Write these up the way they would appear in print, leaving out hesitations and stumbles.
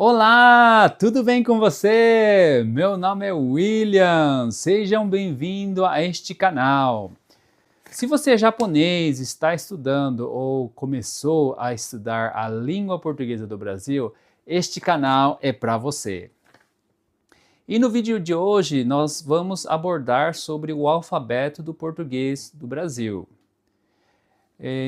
Olá, tudo bem com você? Meu nome é William, sejam bem-vindos a este canal. Se você é japonês, está estudando ou começou a estudar a língua portuguesa do Brasil, este canal é para você. E no vídeo de hoje nós vamos abordar sobre o alfabeto do português do Brasil.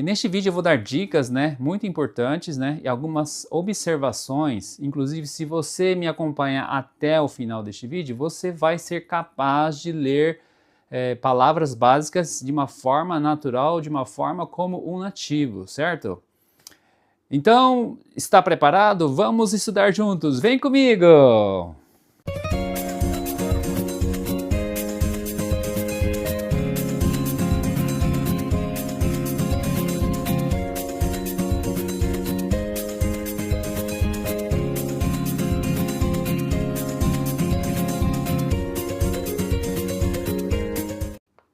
Neste vídeo eu vou dar dicas, muito importantes, e algumas observações. Inclusive, se você me acompanha até o final deste vídeo, você vai ser capaz de ler palavras básicas de uma forma natural, de uma forma como um nativo, certo? Então, está preparado? Vamos estudar juntos! Vem comigo!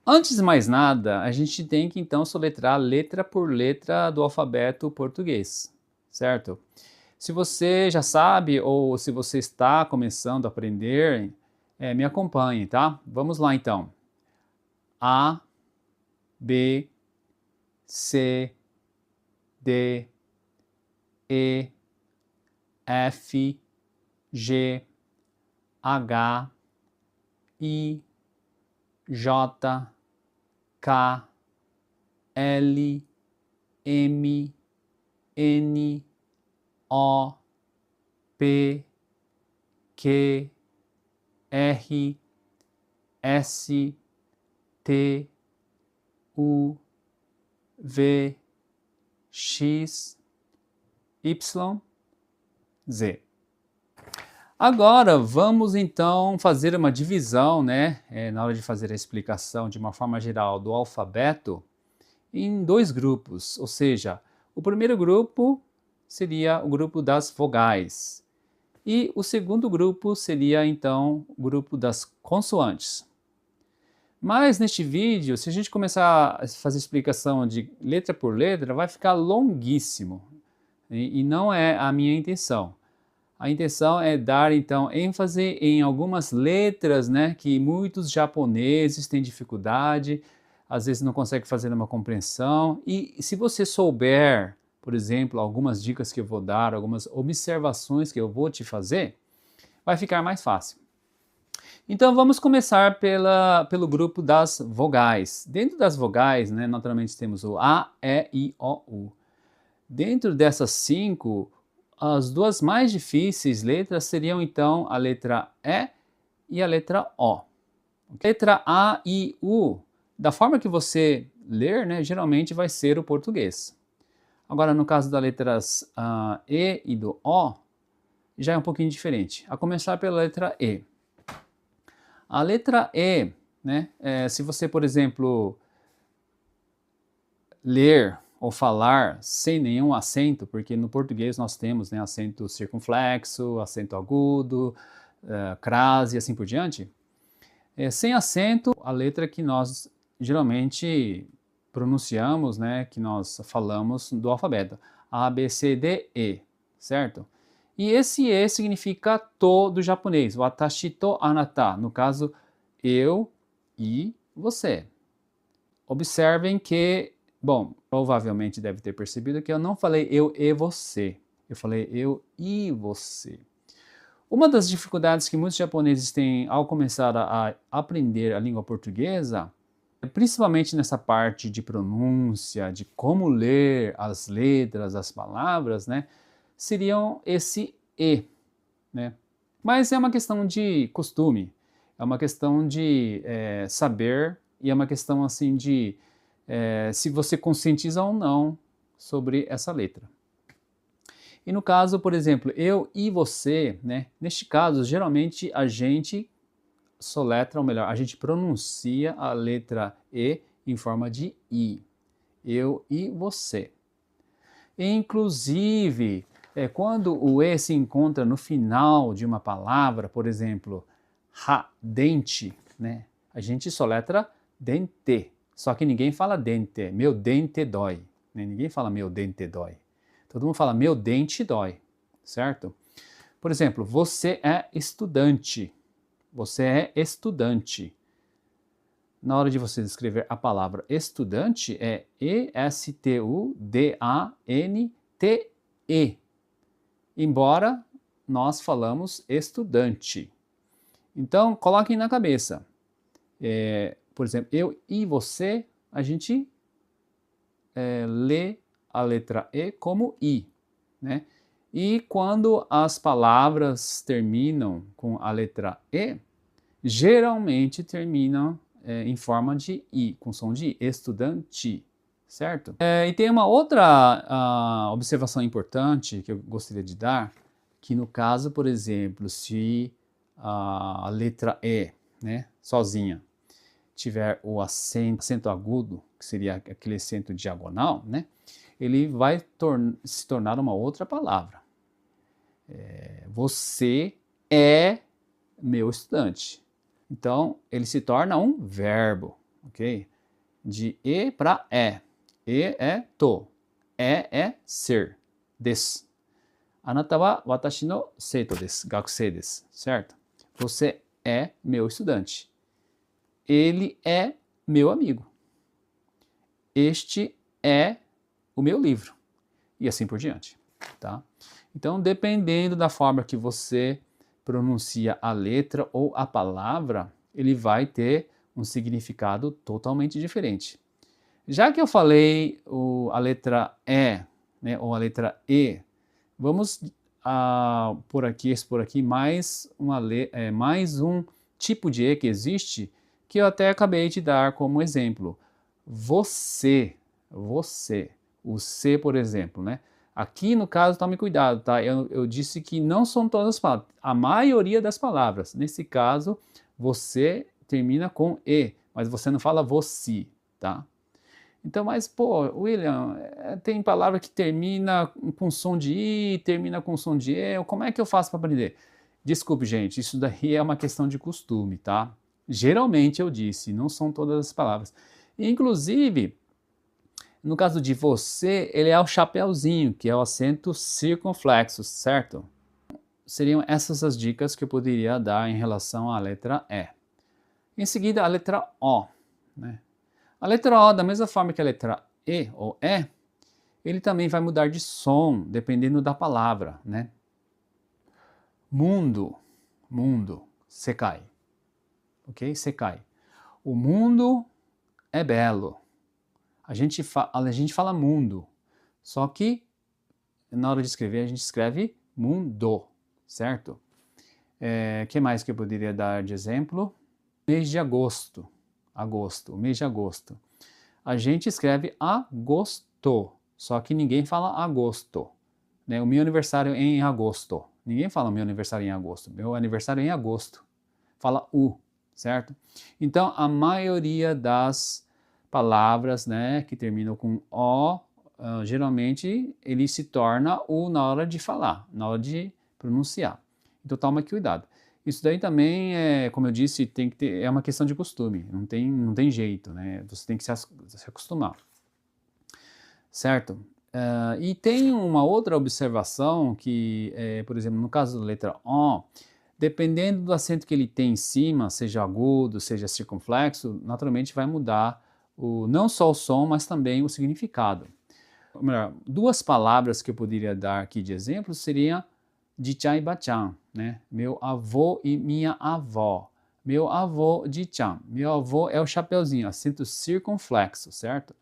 Antes de mais nada, a gente tem que então soletrar letra por letra do alfabeto português, certo? Se você já sabe ou se você está começando a aprender, me acompanhe, tá? Vamos lá então. A, B, C, D, E, F, G, H, I, J, K, L, M, N, O, P, Q, R, S, T, U, V, X, Y, Z. Agora vamos então fazer uma divisão, na hora de fazer a explicação de uma forma geral do alfabeto, em dois grupos, ou seja, o primeiro grupo seria o grupo das vogais e o segundo grupo seria então o grupo das consoantes. Mas neste vídeo, se a gente começar a fazer explicação de letra por letra, vai ficar longuíssimo e não é a minha intenção. A intenção é dar, então, ênfase em algumas letras, que muitos japoneses têm dificuldade, às vezes não conseguem fazer uma compreensão. E se você souber, por exemplo, algumas dicas que eu vou dar, algumas observações que eu vou te fazer, vai ficar mais fácil. Então, vamos começar pelo grupo das vogais. Dentro das vogais, naturalmente temos o A, E, I, O, U. Dentro dessas 5, as duas mais difíceis letras seriam então a letra E e a letra O. Letra A, I, U, da forma que você ler, geralmente vai ser o português. Agora, no caso das letras E e do O, já é um pouquinho diferente. A começar pela letra E. A letra E, se você, por exemplo, ler ou falar sem nenhum acento, porque no português nós temos acento circunflexo, acento agudo, crase e assim por diante. Sem acento, a letra que nós geralmente pronunciamos, que nós falamos do alfabeto. A, B, C, D, E, certo? E esse E significa to do japonês, watashi to anata, no caso, eu e você. Observem que, bom, provavelmente deve ter percebido que eu não falei eu e você, eu falei eu e você. Uma das dificuldades que muitos japoneses têm ao começar a aprender a língua portuguesa, principalmente nessa parte de pronúncia, de como ler as letras, as palavras, seriam esse E, Mas é uma questão de costume, é uma questão de saber e é uma questão assim de se você conscientiza ou não sobre essa letra. E no caso, por exemplo, eu e você, neste caso, geralmente a gente soletra, ou melhor, a gente pronuncia a letra E em forma de I. Eu e você. Inclusive, quando o E se encontra no final de uma palavra, por exemplo, dente, a gente soletra dente. Só que ninguém fala dente, meu dente dói. Ninguém fala meu dente dói. Todo mundo fala meu dente dói, certo? Por exemplo, você é estudante. Você é estudante. Na hora de você escrever a palavra estudante, é E-S-T-U-D-A-N-T-E. Embora nós falamos estudante. Então, coloquem na cabeça. Por exemplo, eu e você, a gente lê a letra E como I, né? E quando as palavras terminam com a letra E, geralmente terminam em forma de I, com som de I, estudante, certo? E tem uma outra observação importante que eu gostaria de dar, que no caso, por exemplo, se a letra E, né, sozinha, tiver o acento agudo, que seria aquele acento diagonal, né, ele vai se tornar uma outra palavra. Você é meu estudante. Então, ele se torna um verbo, ok? De E para E. E é to. E é ser. Desu. Anata wa watashi no seito desu. Gakusei desu. Certo? Você é meu estudante. Ele é meu amigo. Este é o meu livro. E assim por diante, tá? Então, dependendo da forma que você pronuncia a letra ou a palavra, ele vai ter um significado totalmente diferente. Já que eu falei a letra E, né, ou a letra E, vamos por aqui mais um tipo de E que existe, que eu até acabei de dar como exemplo. Você, o C, por exemplo, né? Aqui, no caso, tome cuidado, tá? Eu disse que não são todas as palavras, a maioria das palavras. Nesse caso, você termina com E, mas você não fala você, tá? Então, mas, pô, William, tem palavra que termina com som de I, termina com som de E, como é que eu faço para aprender? Desculpe, gente, isso daí é uma questão de costume, tá? Geralmente eu disse, não são todas as palavras. Inclusive, no caso de você, ele é o chapeuzinho, que é o acento circunflexo, certo? Seriam essas as dicas que eu poderia dar em relação à letra E. Em seguida, a letra O, né? A letra O, da mesma forma que a letra E ou E, ele também vai mudar de som, dependendo da palavra, né? Mundo, sekai. Ok? Sekai. O mundo é belo. A gente fala mundo, só que na hora de escrever a gente escreve mundo, certo? Que mais que eu poderia dar de exemplo? Mês de agosto, o mês de agosto. A gente escreve agosto, só que ninguém fala agosto. Né? O meu aniversário é em agosto. Ninguém fala meu aniversário em agosto. Meu aniversário é em agosto. Fala certo? Então, a maioria das palavras, né, que terminam com O, geralmente ele se torna U na hora de falar, na hora de pronunciar. Então toma cuidado. Isso daí também, como eu disse, tem que ter, é uma questão de costume, não tem jeito, né? Você tem que se acostumar. Certo? E tem uma outra observação que, por exemplo, no caso da letra O, dependendo do acento que ele tem em cima, seja agudo, seja circunflexo, naturalmente vai mudar não só o som, mas também o significado. Ou melhor, duas palavras que eu poderia dar aqui de exemplo seriam Ji-chan e Ba-chan, né? Meu avô e minha avó. Meu avô, Ji-chan. Meu avô é o chapeuzinho, acento circunflexo, certo?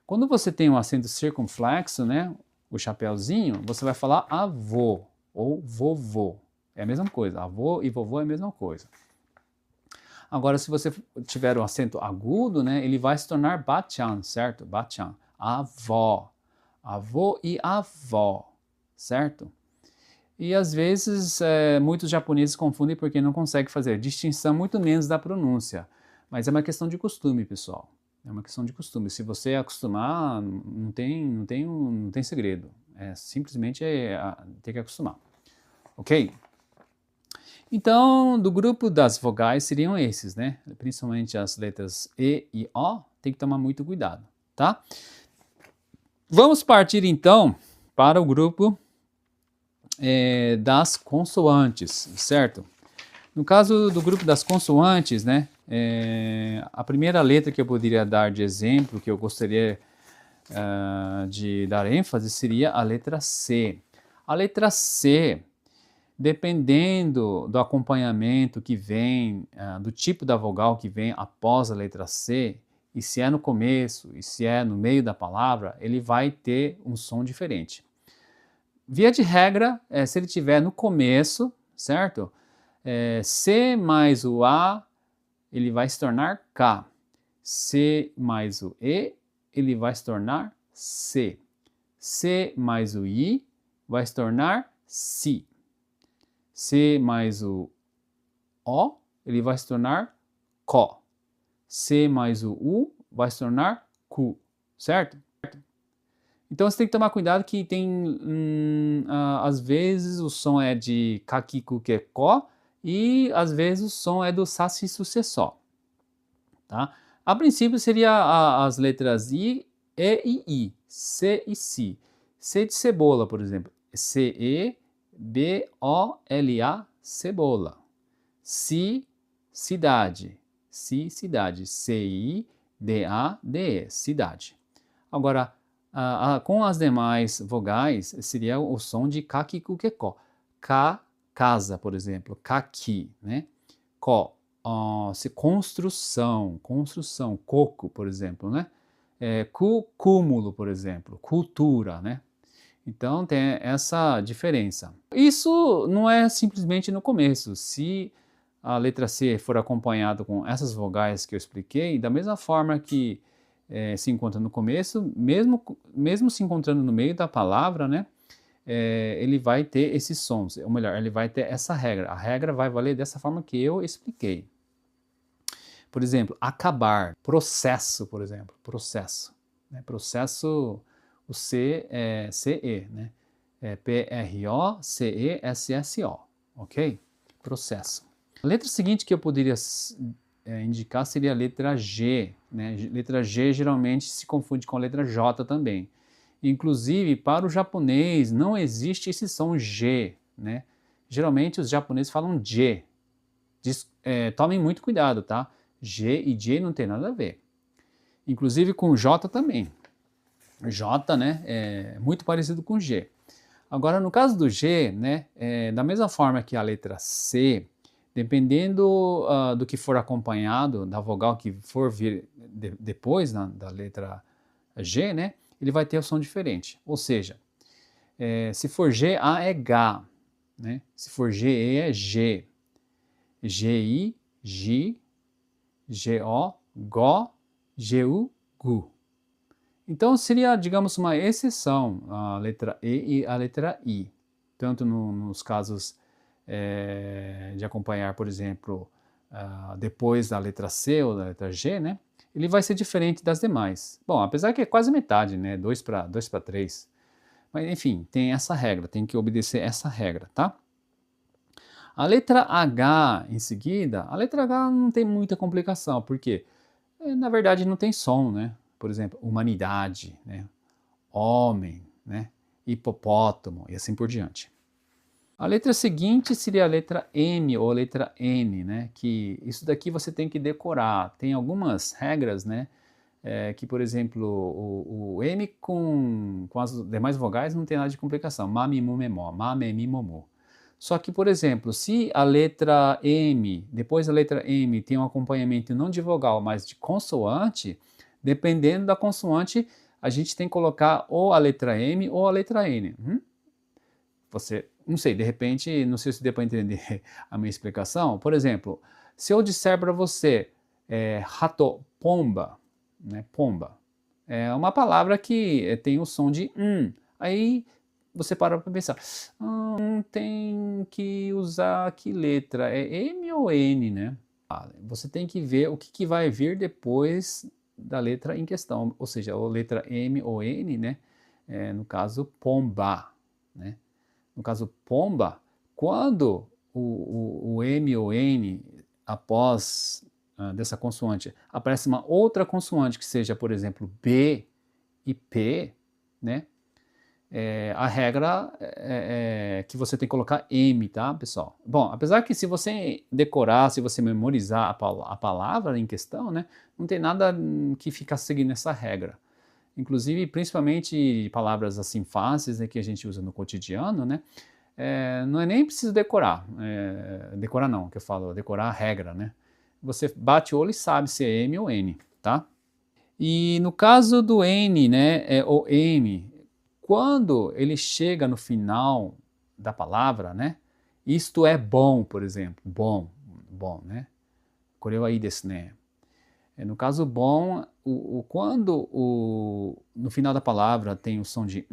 Quando você tem um acento circunflexo, né, o chapeuzinho, você vai falar avô ou vovô. É a mesma coisa, avô e vovô é a mesma coisa. Agora, se você tiver um acento agudo, né, ele vai se tornar Ba-chan, certo? Ba-chan, avó. Avô e avó, certo? E às vezes muitos japoneses confundem porque não conseguem fazer distinção, muito menos da pronúncia. Mas é uma questão de costume, pessoal. É uma questão de costume. Se você acostumar, não tem segredo. Simplesmente ter que acostumar. Ok? Então, do grupo das vogais seriam esses, né? Principalmente as letras E e O, tem que tomar muito cuidado, tá? Vamos partir então para o grupo das consoantes, certo? No caso do grupo das consoantes, né, a primeira letra que eu poderia dar de exemplo, que eu gostaria de dar ênfase, seria a letra C. A letra C, dependendo do acompanhamento que vem, do tipo da vogal que vem após a letra C, e se é no começo e se é no meio da palavra, ele vai ter um som diferente. Via de regra, se ele estiver no começo, certo? C mais o A, ele vai se tornar K. C mais o E, ele vai se tornar C. C mais o I, vai se tornar Si. C mais o O, ele vai se tornar CO. C mais o U, vai se tornar Cu, certo? Então você tem que tomar cuidado que tem, às vezes o som é de Kakikukekó e às vezes o som é do Sassi sucessó, tá? A princípio seria as letras I, E e I, C e Si. C de cebola, por exemplo, C-E-B-O-L-A, cebola. Si, cidade, Si, cidade, C-I-D-A-D-E, cidade. Agora, com as demais vogais, seria o som de kakikukekó. Ka, casa, por exemplo. Kaki, né? Ko, construção, construção. Coco, por exemplo, né? Ku, cúmulo, por exemplo. Cultura, né? Então, tem essa diferença. Isso não é simplesmente no começo. Se a letra C for acompanhada com essas vogais que eu expliquei, da mesma forma que se encontra no começo, mesmo se encontrando no meio da palavra, né, ele vai ter esses sons, ou melhor, ele vai ter essa regra. A regra vai valer dessa forma que eu expliquei. Por exemplo, acabar, processo, por exemplo, processo. Né, processo, o C é C-E, né, P-R-O-C-E-S-S-O, ok? Processo. A letra seguinte que eu poderia indicar seria a letra G, né? Letra G geralmente se confunde com a letra J também. Inclusive, para o japonês não existe esse som G, né? Geralmente os japoneses falam J. Tomem muito cuidado, tá? G e J não tem nada a ver. Inclusive com J também. J, né, é muito parecido com G. Agora, no caso do G, né, da mesma forma que a letra C, dependendo do que for acompanhado, da vogal que for vir depois da letra G, né, ele vai ter o som diferente. Ou seja, se for G, A é Gá, né? Se for G, E é G. G-I, Gi, G-O, Gó, G-U, Gu. Então seria, digamos, uma exceção a letra E e a letra I. Tanto nos casos de acompanhar, por exemplo, depois da letra C ou da letra G, né? Ele vai ser diferente das demais. Bom, apesar que é quase metade, né? 2 para 3. Mas enfim, tem essa regra, tem que obedecer essa regra, tá? A letra H em seguida, a letra H não tem muita complicação, porque na verdade não tem som, né? Por exemplo, humanidade, né? Homem, né? Hipopótamo e assim por diante. A letra seguinte seria a letra M ou a letra N, né? Que isso daqui você tem que decorar. Tem algumas regras, né? Que, por exemplo, o M com as demais vogais não tem nada de complicação. Ma, mi, mu, me, mo. Ma, me, mi, mo, mo. Só que, por exemplo, se a letra M, depois da letra M, tem um acompanhamento não de vogal, mas de consoante, dependendo da consoante, a gente tem que colocar ou a letra M ou a letra N. Não sei, de repente, não sei se deu para entender a minha explicação. Por exemplo, se eu disser para você rato, pomba, né, pomba, é uma palavra que tem o som de aí você para pensar, tem que usar que letra? É M ou N, né? Você tem que ver o que vai vir depois da letra em questão, ou seja, a letra M ou N, né? No caso, pomba, né? No caso, pomba, quando o M ou N, após dessa consoante, aparece uma outra consoante que seja, por exemplo, B e P, né? A regra é que você tem que colocar M, tá, pessoal? Bom, apesar que se você decorar, se você memorizar a palavra em questão, né, não tem nada que ficar seguindo essa regra. Inclusive, principalmente palavras assim fáceis, né, que a gente usa no cotidiano, né, não é nem preciso decorar. Decorar não, que eu falo, decorar a regra, né? Você bate o olho e sabe se é M ou N, tá? E no caso do N, né, ou M, quando ele chega no final da palavra, né, isto é bom, por exemplo, bom, bom, né? Koreu wa ii desu ne. No caso bom, quando no final da palavra tem o som de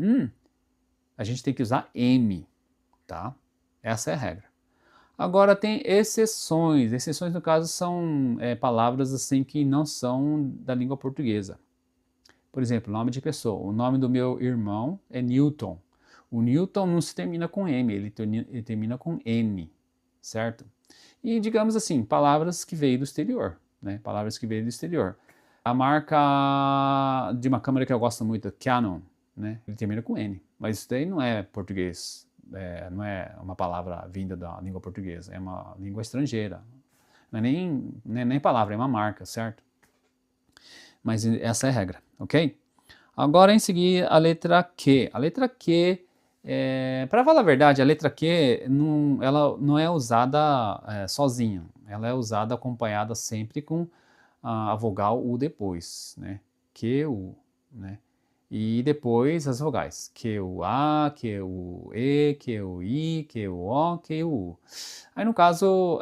a gente tem que usar M, tá? Essa é a regra. Agora tem exceções. Exceções, no caso, são palavras assim que não são da língua portuguesa. Por exemplo, nome de pessoa. O nome do meu irmão é Newton. O Newton não se termina com M, ele termina com N, certo? E digamos assim, palavras que veio do exterior, né? Palavras que veio do exterior. A marca de uma câmera que eu gosto muito, Canon, né? Ele termina com N, mas isso daí não é português, não é uma palavra vinda da língua portuguesa, é uma língua estrangeira. Não é nem palavra, é uma marca, certo? Mas essa é a regra, ok? Agora em seguir a letra Q. A letra Q, para falar a verdade, a letra Q ela não é usada sozinha. Ela é usada acompanhada sempre com a vogal U depois, né? Q, U, né? E depois as vogais. Q, U, A, Q, U, E, Q, U, I, Q, U, O, Q, U. Aí no caso,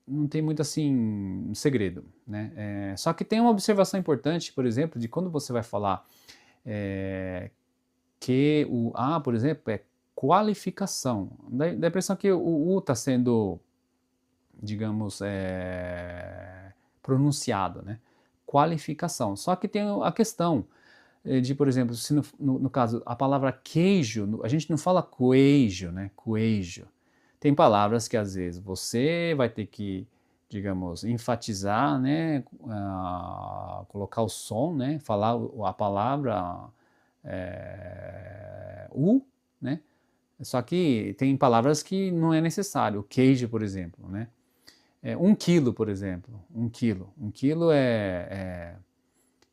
não tem muito assim segredo, né? Só que tem uma observação importante, por exemplo, de quando você vai falar que o A, por exemplo, é qualificação. Dá a impressão que o U está sendo, digamos, pronunciado, né? Qualificação. Só que tem a questão de, por exemplo, se no caso a palavra queijo, a gente não fala queijo, né? Queijo. Tem palavras que às vezes você vai ter que, digamos, enfatizar, né? Colocar o som, né? Falar a palavra U, né? Só que tem palavras que não é necessário. Queijo, por exemplo, né? 1 quilo, por exemplo. 1 quilo. 1 quilo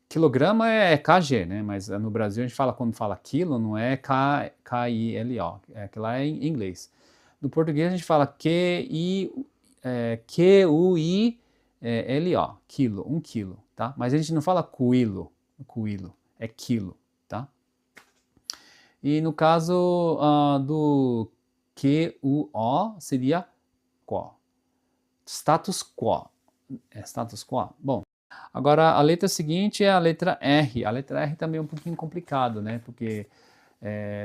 quilograma é kg, né? Mas no Brasil a gente fala, quando fala quilo, não é K-I-L-O. Aquilo lá é em inglês. No português a gente fala Q-U-I-L-O. Quilo, 1 quilo, tá? Mas a gente não fala quilo, é quilo, tá? E no caso do Q-U-O seria quo. Status quo. Status quo? Bom, agora a letra seguinte é a letra R. A letra R também é um pouquinho complicado, né? Porque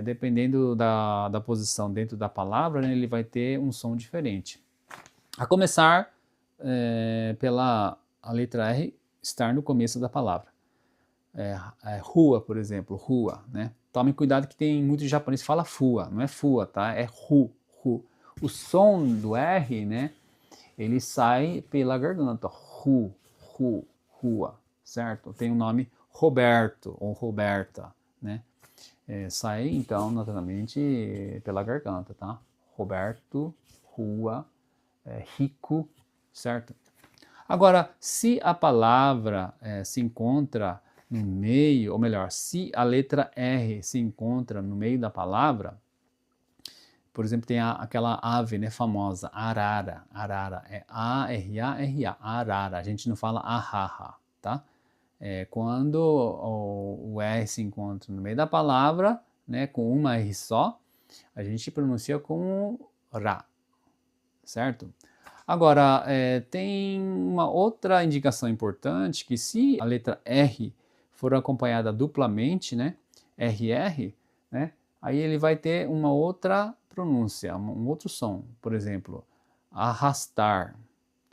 dependendo da posição dentro da palavra, né, ele vai ter um som diferente. A começar pela a letra R estar no começo da palavra. Rua, por exemplo, rua, né? Tome cuidado que tem muito japonês que fala fua, não é fua, tá? É ru, ru. O som do R, né? Ele sai pela garganta, ru, ru, rua, certo? Tem o nome Roberto ou Roberta, né? Sai então naturalmente pela garganta, tá? Roberto, rua, rico, certo? Agora, se a palavra se encontra no meio, ou melhor, se a letra R se encontra no meio da palavra, por exemplo, tem aquela ave, né, famosa, arara, arara, é A-R-A-R-A, arara, a gente não fala ahaha, tá? Quando o R se encontra no meio da palavra, né, com uma R só, a gente pronuncia como ra, certo? Agora, tem uma outra indicação importante, que se a letra R for acompanhada duplamente, né, RR, né, aí ele vai ter uma outra pronúncia, um outro som. Por exemplo, arrastar,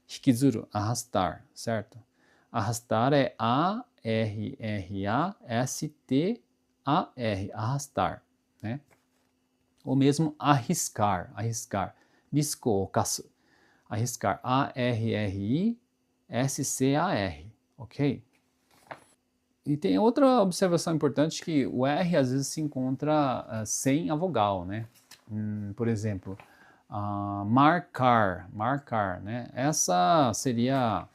shikizuru, arrastar, certo? Arrastar é A-R-R-A-S-T-A-R, arrastar, né? Ou mesmo arriscar, arriscar, risco ou kasu. Arriscar, A-R-R-I-S-C-A-R, ok? E tem outra observação importante que o R às vezes se encontra sem a vogal, né? Por exemplo, marcar, marcar, né? Essa seria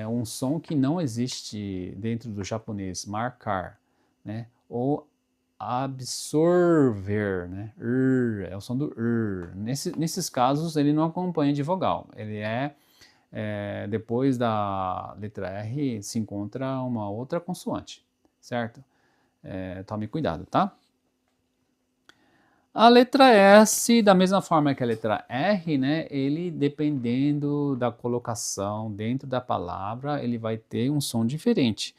um som que não existe dentro do japonês, marcar, né? Ou absorver, né? É o som do nesses casos ele não acompanha de vogal, ele depois da letra R se encontra uma outra consoante, certo? Tome cuidado, tá? A letra S, da mesma forma que a letra R, né, ele, dependendo da colocação dentro da palavra, ele vai ter um som diferente.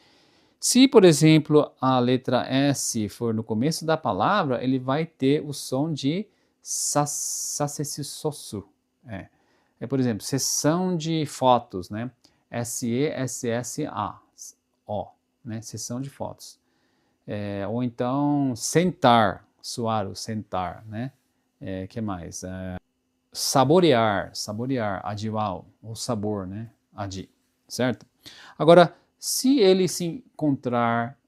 Se, por exemplo, a letra S for no começo da palavra, ele vai ter o som de sasessosu. Por exemplo, sessão de fotos, né? S-E-S-S-A-O, né? Sessão de fotos. Ou então, sentar, suaru, sentar, né? Que mais? Saborear, saborear, adiwao, o sabor, né? Adi, certo? Agora, se ele se encontrar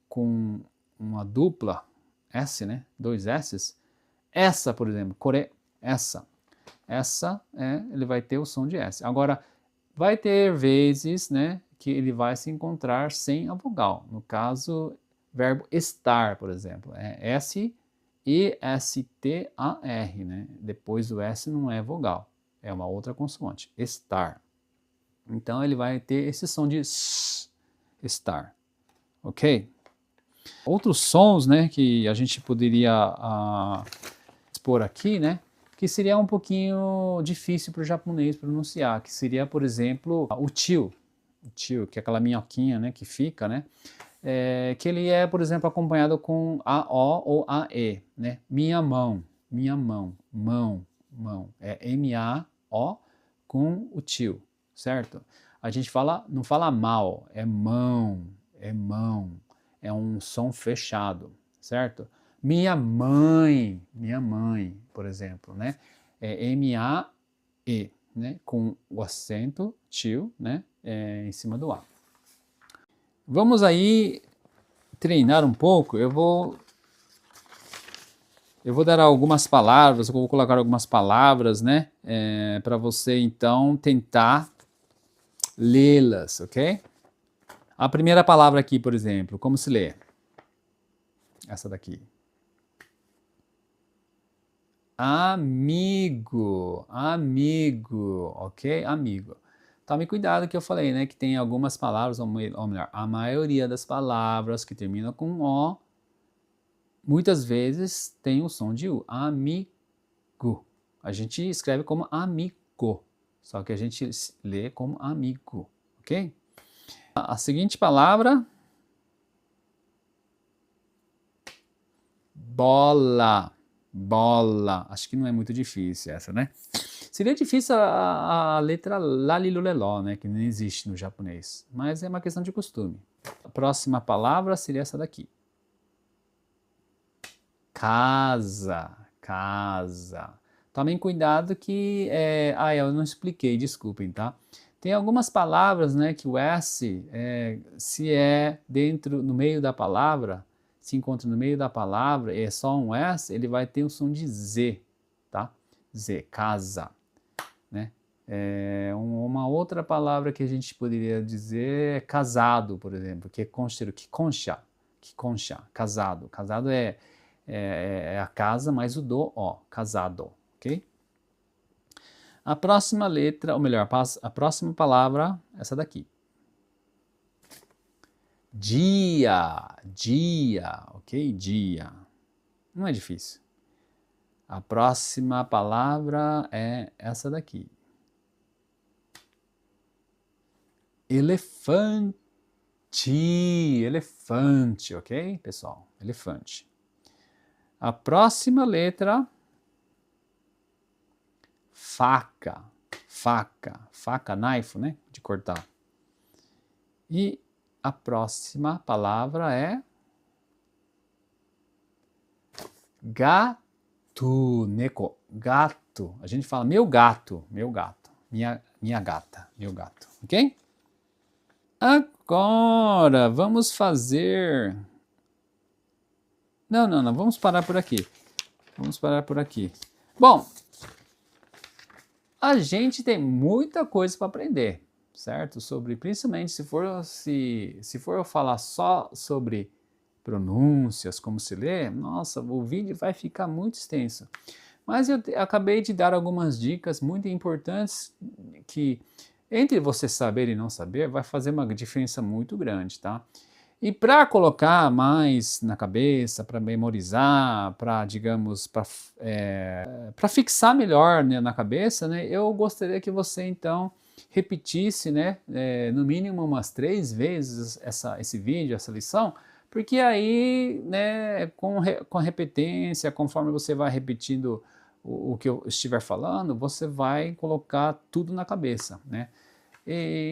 com uma dupla S, né? Dois S's, essa, por exemplo, kore, essa, ele vai ter o som de S. Agora, vai ter vezes, né, que ele vai se encontrar sem a vogal. No caso, verbo estar, por exemplo, S-E-S-T-A-R, né? Depois do S não é vogal, é uma outra consoante, estar. Então, ele vai ter esse som de S, estar, ok? Outros sons, né, que a gente poderia expor aqui, né, que seria um pouquinho difícil para o japonês pronunciar, que seria, por exemplo, o tio, que é aquela minhoquinha, né, que fica, né, que ele é, por exemplo, acompanhado com A-O ou A-E, né, minha mão, mão, é M-A-O com o tio, certo? A gente não fala mal, é mão, é um som fechado, certo? Minha mãe, por exemplo, né? É M-A-E, né? Com o acento tio, né? Em cima do A. Vamos aí treinar um pouco. Eu vou dar algumas palavras, eu vou colocar algumas palavras, né? Para você então tentar lê-las, ok? A primeira palavra aqui, por exemplo, como se lê? Essa daqui. Amigo, ok? Amigo. Tome cuidado que eu falei, né? Que tem algumas palavras, ou melhor, a maioria das palavras que terminam com O, muitas vezes tem o som de U. Amigo. A gente escreve como amigo, só que a gente lê como amigo, ok? A seguinte palavra, bola. Acho que não é muito difícil essa, né? Seria difícil a letra laliluleló, né? Que não existe no japonês, mas é uma questão de costume. A próxima palavra seria essa daqui. Casa. Tomem cuidado que... eu não expliquei, desculpem, tá? Tem algumas palavras, né, que o S, se no meio da palavra, se encontra no meio da palavra, é só um S, ele vai ter um som de Z, tá? Z, casa, né? Uma outra palavra que a gente poderia dizer é casado, por exemplo, que é concheiro, que concha, casado. Casado é a casa mais o do, casado, ok? A próxima letra, ou melhor, a próxima palavra, essa daqui. Dia, ok? Dia. Não é difícil. A próxima palavra é essa daqui. Elefante, ok, pessoal? Elefante. A próxima letra, faca, knife, né? De cortar. E a próxima palavra é gato, neko, gato. A gente fala meu gato, minha gata, meu gato, ok? Agora, vamos fazer... Não, não, não, vamos parar por aqui. Vamos parar por aqui. Bom, a gente tem muita coisa para aprender, certo? Sobre, principalmente se for eu falar só sobre pronúncias, como se lê, nossa, o vídeo vai ficar muito extenso. Mas acabei de dar algumas dicas muito importantes que, entre você saber e não saber, vai fazer uma diferença muito grande, tá? E para colocar mais na cabeça, para memorizar, para, digamos, para fixar melhor, né, na cabeça, né, eu gostaria que você, então, repetisse, né, no mínimo umas 3 vezes esse vídeo, essa lição, porque aí, né, com a repetência, conforme você vai repetindo o que eu estiver falando, você vai colocar tudo na cabeça, né?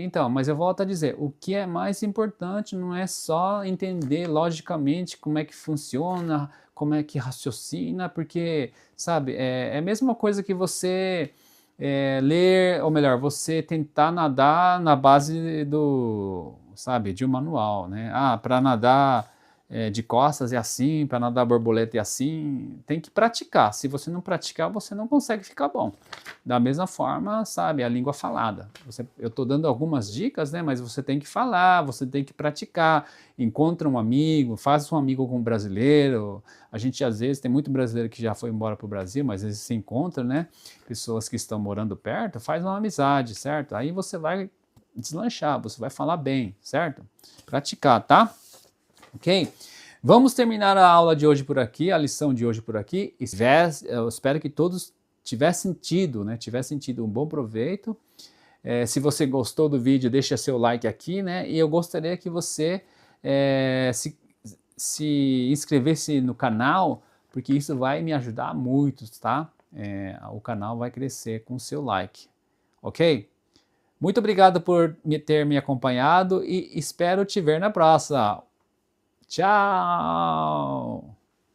Então, mas eu volto a dizer, o que é mais importante não é só entender logicamente como é que funciona, como é que raciocina, porque, sabe, é a mesma coisa que você ler, ou melhor, você tentar nadar na base do, sabe, de um manual, né? Ah, para nadar de costas é assim, para nadar borboleta é assim, tem que praticar. Se você não praticar, você não consegue ficar bom. Da mesma forma, sabe, a língua falada. Eu estou dando algumas dicas, né, mas você tem que falar, você tem que praticar. Encontra um amigo, faz um amigo com um brasileiro. A gente, às vezes, tem muito brasileiro que já foi embora para o Brasil, mas às vezes se encontra, né, pessoas que estão morando perto, faz uma amizade, certo? Aí você vai deslanchar, você vai falar bem, certo? Praticar, tá? Ok? Vamos terminar a aula de hoje por aqui, a lição de hoje por aqui. Eu espero que todos tiver sentido, né? Tiver sentido um bom proveito. Se você gostou do vídeo, deixa seu like aqui, né? E eu gostaria que você se inscrevesse no canal, porque isso vai me ajudar muito, tá? O canal vai crescer com o seu like, ok? Muito obrigado por ter me acompanhado e espero te ver na próxima. Tchau!